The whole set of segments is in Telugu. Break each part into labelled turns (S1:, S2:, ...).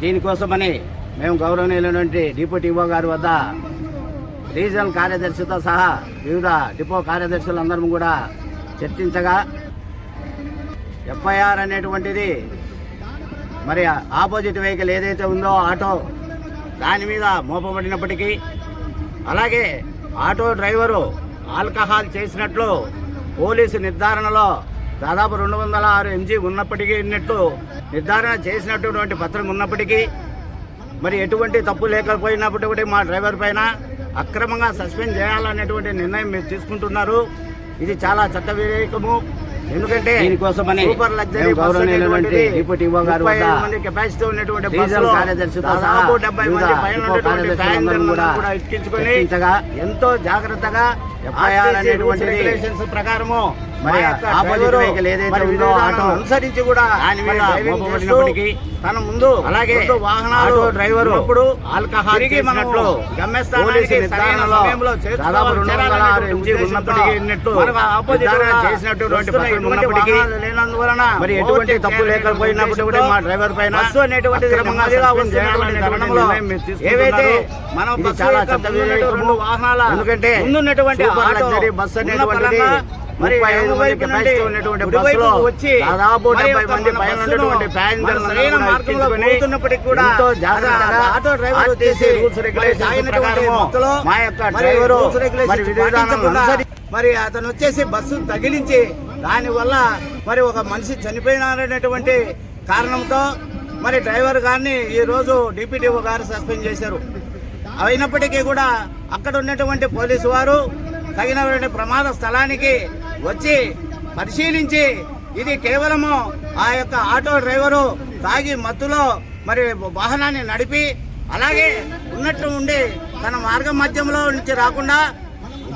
S1: దీనికోసమని మేము గౌరవనీయులైనటువంటి డిప్యూటీ ఈవో గారి వద్ద రీజనల్ కార్యదర్శితో సహా వివిధ డిపో కార్యదర్శులందరం కూడా చర్చించగా ఎఫ్ఐఆర్ అనేటువంటిది మరి ఆపోజిట్ వెహికల్ ఏదైతే ఉందో ఆటో దాని మీద మోపబడినప్పటికీ, అలాగే ఆటో డ్రైవరు ఆల్కహాల్ చేసినట్లు పోలీసు నిర్ధారణలో దాదాపు 206 mg ఉన్నప్పటికీ నిర్ధారణ చేసినటువంటి పత్రం ఉన్నప్పటికీ మరి ఎటువంటి తప్పు లేకపోయినప్పటికీ మా డ్రైవర్ పైన అక్రమంగా సస్పెండ్ చేయాలనేటువంటి నిర్ణయం మీరు తీసుకుంటున్నారు. ఇది చాలా చట్ట వ్యతిరేకము. ఎందుకంటే దీనికోసమని సూపర్ లగ్జరీ గౌరవనీయులైనటువంటి డిప్యూటీ ఈవో గారి వద్ద కెపాసిటీ ఉన్నటువంటి రీజనల్ కార్యదర్శితో సహా 70 మంది పైన కూడా ఎక్కించుకొని ఎంతో జాగ్రత్తగా ఎఫ్ఐఆర్ అనేటువంటి రెగ్యులేషన్స్ ప్రకారము మరి ఆపోజిట్ వెహికల్ ఏదైతే ఉందో ఆటో అనుసరించి కూడా దాని మీద మోపబడినప్పటికీ తన ముందు అలాగే వాహనాలు డ్రైవర్ ఇప్పుడు ఆల్కహాల్ చేసినట్లు గమ్యస్థానానికి నిర్ధారణలో దాదాపు 206 mg ఉన్నప్పటికీ చేసినటువంటి పత్రం ఉన్నప్పటికీ లేనందువలన మరి ఎటువంటి తప్పు లేకపోయినప్పటికీ మా డ్రైవర్ పైన ఏవైతే మనం చాలా చట్ట వ్యతిరేకము వాహనాల ఎందుకంటే ముందున్నటువంటి లగ్జరీ బస్ అనేటువంటిది మరి కెపాసిటీ ఉన్నటువంటి బస్సులో వచ్చి దాదాపు 70 మంది పైన ఉన్నటువంటి ప్యాసింజర్లు కూడా ఎంతో జాగ్రత్తగా ఆటో డ్రైవర్ చేసి రూల్స్ రెగ్యులేషన్స్ ప్రకారము మా యొక్క డ్రైవరు మరి విధానం మరి అతను వచ్చేసి బస్సు తగిలించి దానివల్ల మరి ఒక మనిషి చనిపోయినారనేటువంటి కారణంతో మరి డ్రైవర్ గారిని ఈరోజు డిప్యూటీఓ గారు సస్పెండ్ చేశారు. అయినప్పటికీ కూడా అక్కడ ఉన్నటువంటి పోలీసు వారు తగినటువంటి ప్రమాద స్థలానికి వచ్చి పరిశీలించి ఇది కేవలము ఆ యొక్క ఆటో డ్రైవరు తాగి మత్తులో మరి వాహనాన్ని నడిపి అలాగే ఉన్నట్టు ఉండి తన మార్గ మధ్యంలో నుంచి రాకుండా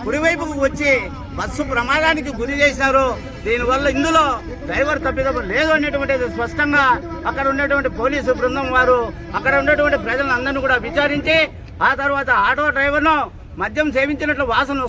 S1: కుడివైపుకు వచ్చి బస్సు ప్రమాదానికి గురి చేశారు. దీనివల్ల ఇందులో డ్రైవర్ తప్పిదం లేదు అనేటువంటిది స్పష్టంగా అక్కడ ఉన్నటువంటి పోలీసు బృందం వారు అక్కడ ఉన్నటువంటి ప్రజలందరినీ కూడా విచారించి ఆ తర్వాత ఆటో డ్రైవర్ను మద్యం సేవించినట్లు వాసన